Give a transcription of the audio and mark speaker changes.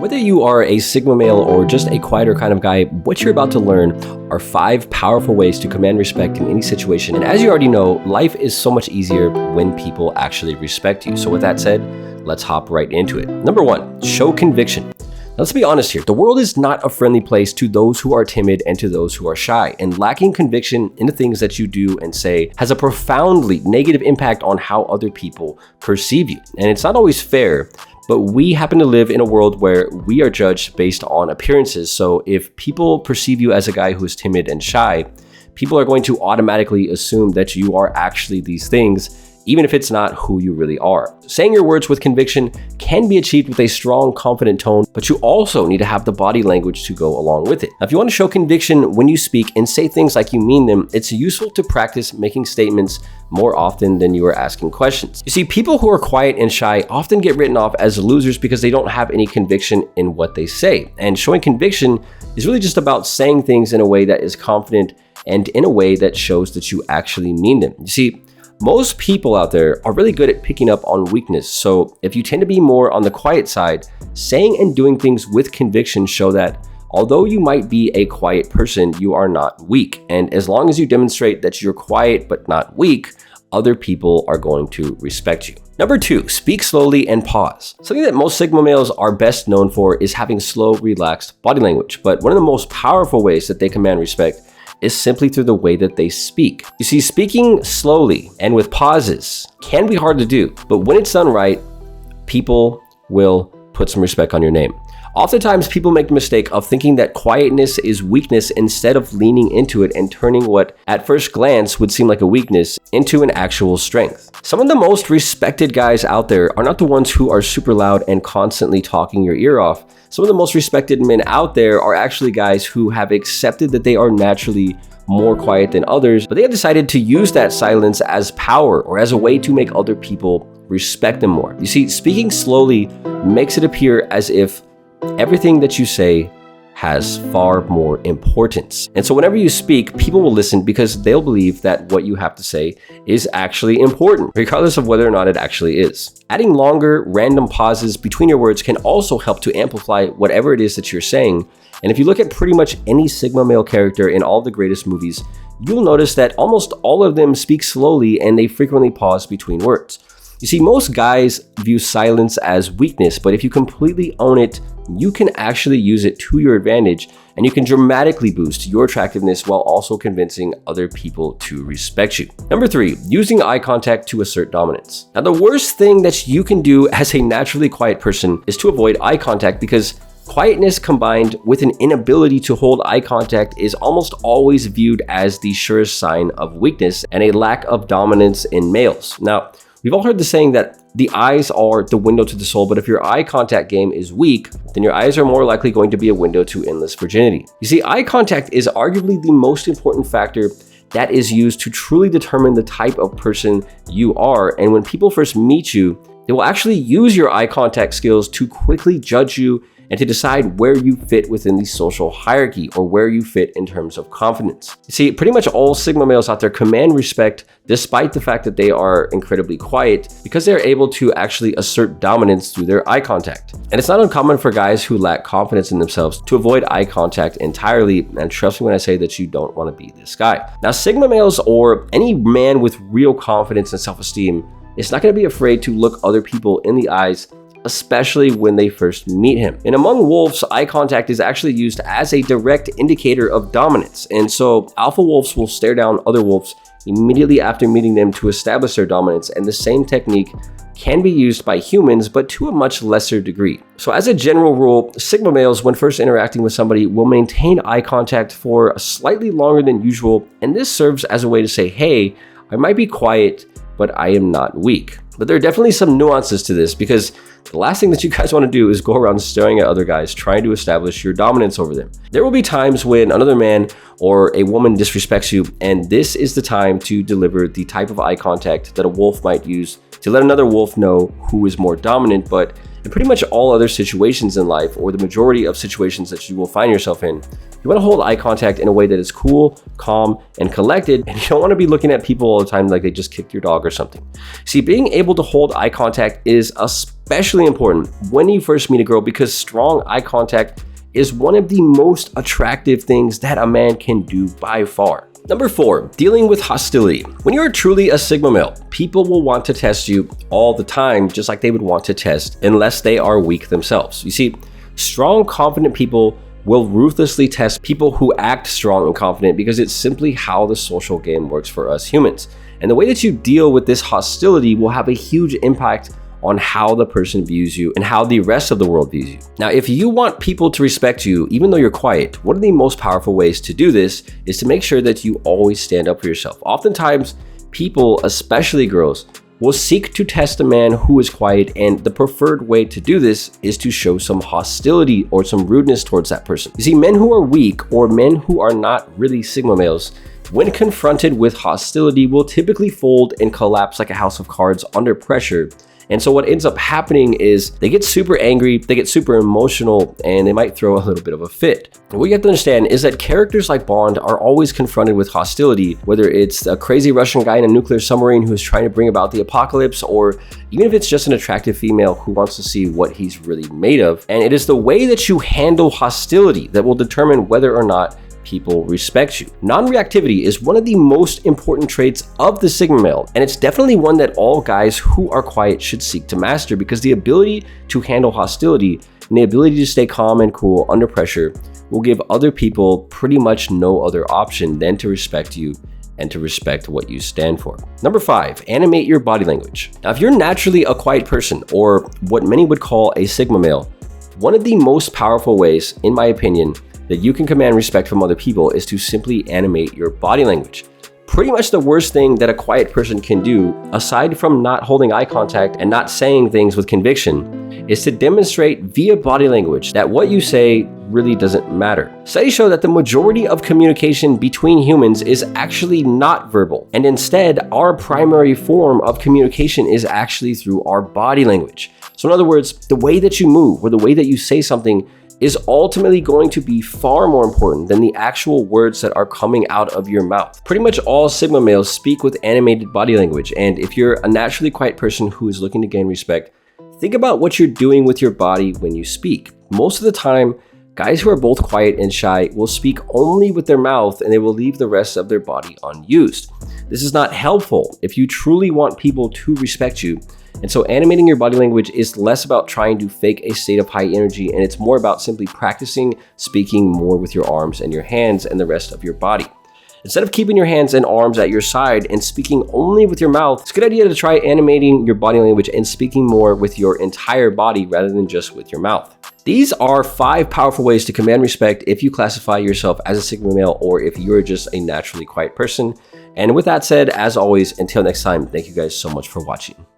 Speaker 1: Whether you are a Sigma male or just a quieter kind of guy, what you're about to learn are 5 powerful ways to command respect in any situation. And as you already know, life is so much easier when people actually respect you. So with that said, let's hop right into it. Number 1, show conviction. Now, let's be honest here. The world is not a friendly place to those who are timid and to those who are shy. And lacking conviction in the things that you do and say has a profoundly negative impact on how other people perceive you. And it's not always fair, but we happen to live in a world where we are judged based on appearances. So if people perceive you as a guy who is timid and shy, people are going to automatically assume that you are actually these things, even if it's not who you really are. Saying your words with conviction can be achieved with a strong, confident tone, but you also need to have the body language to go along with it. Now, if you want to show conviction when you speak and say things like you mean them, it's useful to practice making statements more often than you are asking questions. You see, people who are quiet and shy often get written off as losers because they don't have any conviction in what they say. And showing conviction is really just about saying things in a way that is confident and in a way that shows that you actually mean them. You see, most people out there are really good at picking up on weakness. So if you tend to be more on the quiet side, saying and doing things with conviction show that although you might be a quiet person, you are not weak. And as long as you demonstrate that you're quiet but not weak, other people are going to respect you. Number 2, speak slowly and pause. Something that most Sigma males are best known for is having slow, relaxed body language. But one of the most powerful ways that they command respect is simply through the way that they speak. You see, speaking slowly and with pauses can be hard to do, but when it's done right, people will put some respect on your name. Oftentimes, people make the mistake of thinking that quietness is weakness instead of leaning into it and turning what at first glance would seem like a weakness into an actual strength. Some of the most respected guys out there are not the ones who are super loud and constantly talking your ear off. Some of the most respected men out there are actually guys who have accepted that they are naturally more quiet than others, but they have decided to use that silence as power or as a way to make other people respect them more. You see, speaking slowly makes it appear as if everything that you say has far more importance. And so whenever you speak, people will listen because they'll believe that what you have to say is actually important, regardless of whether or not it actually is. Adding longer, random pauses between your words can also help to amplify whatever it is that you're saying. And if you look at pretty much any Sigma male character in all the greatest movies, you'll notice that almost all of them speak slowly and they frequently pause between words. You see, most guys view silence as weakness, but if you completely own it, you can actually use it to your advantage and you can dramatically boost your attractiveness while also convincing other people to respect you. Number 3, using eye contact to assert dominance. Now, the worst thing that you can do as a naturally quiet person is to avoid eye contact because quietness combined with an inability to hold eye contact is almost always viewed as the surest sign of weakness and a lack of dominance in males. Now, we've all heard the saying that the eyes are the window to the soul, but if your eye contact game is weak, then your eyes are more likely going to be a window to endless virginity. You see, eye contact is arguably the most important factor that is used to truly determine the type of person you are. And when people first meet you, they will actually use your eye contact skills to quickly judge you and to decide where you fit within the social hierarchy or where you fit in terms of confidence. You see, pretty much all Sigma males out there command respect despite the fact that they are incredibly quiet because they're able to actually assert dominance through their eye contact. And it's not uncommon for guys who lack confidence in themselves to avoid eye contact entirely, and trust me when I say that you don't want to be this guy. Now, Sigma males or any man with real confidence and self-esteem is not going to be afraid to look other people in the eyes, especially when they first meet him. And among wolves, eye contact is actually used as a direct indicator of dominance. And so alpha wolves will stare down other wolves immediately after meeting them to establish their dominance. And the same technique can be used by humans, but to a much lesser degree. So as a general rule, Sigma males, when first interacting with somebody, will maintain eye contact for slightly longer than usual. And this serves as a way to say, hey, I might be quiet, but I am not weak. But there are definitely some nuances to this because the last thing that you guys want to do is go around staring at other guys trying to establish your dominance over them. There will be times when another man or a woman disrespects you, and this is the time to deliver the type of eye contact that a wolf might use to let another wolf know who is more dominant. But In pretty much all other situations in life, or the majority of situations that you will find yourself in, you want to hold eye contact in a way that is cool, calm, and collected, and you don't want to be looking at people all the time like they just kicked your dog or something. See, being able to hold eye contact is especially important when you first meet a girl, because strong eye contact is one of the most attractive things that a man can do by far. Number 4, dealing with hostility. When you are truly a Sigma male, people will want to test you all the time, just like they would want to test unless they are weak themselves. You see, strong, confident people will ruthlessly test people who act strong and confident, because it's simply how the social game works for us humans. And the way that you deal with this hostility will have a huge impact on how the person views you and how the rest of the world views you. Now, if you want people to respect you, even though you're quiet, one of the most powerful ways to do this is to make sure that you always stand up for yourself. Oftentimes, people, especially girls, will seek to test a man who is quiet, and the preferred way to do this is to show some hostility or some rudeness towards that person. You see, men who are weak, or men who are not really Sigma males, when confronted with hostility, will typically fold and collapse like a house of cards under pressure. And so what ends up happening is they get super angry, they get super emotional, and they might throw a little bit of a fit. And what you have to understand is that characters like Bond are always confronted with hostility, whether it's a crazy Russian guy in a nuclear submarine who is trying to bring about the apocalypse, or even if it's just an attractive female who wants to see what he's really made of. And it is the way that you handle hostility that will determine whether or not people respect you. Non-reactivity is one of the most important traits of the Sigma male, and it's definitely one that all guys who are quiet should seek to master, because the ability to handle hostility and the ability to stay calm and cool under pressure will give other people pretty much no other option than to respect you and to respect what you stand for. Number 5, animate your body language. Now, if you're naturally a quiet person, or what many would call a Sigma male, one of the most powerful ways, in my opinion, that you can command respect from other people is to simply animate your body language. Pretty much the worst thing that a quiet person can do, aside from not holding eye contact and not saying things with conviction, is to demonstrate via body language that what you say really doesn't matter. Studies show that the majority of communication between humans is actually not verbal, and instead our primary form of communication is actually through our body language. So in other words, the way that you move or the way that you say something is ultimately going to be far more important than the actual words that are coming out of your mouth. Pretty much all Sigma males speak with animated body language, and if you're a naturally quiet person who is looking to gain respect, think about what you're doing with your body when you speak. Most of the time, guys who are both quiet and shy will speak only with their mouth, and they will leave the rest of their body unused. This is not helpful if you truly want people to respect you. And so animating your body language is less about trying to fake a state of high energy, and it's more about simply practicing speaking more with your arms and your hands and the rest of your body. Instead of keeping your hands and arms at your side and speaking only with your mouth, it's a good idea to try animating your body language and speaking more with your entire body rather than just with your mouth. These are 5 powerful ways to command respect if you classify yourself as a Sigma male, or if you're just a naturally quiet person. And with that said, as always, until next time, thank you guys so much for watching.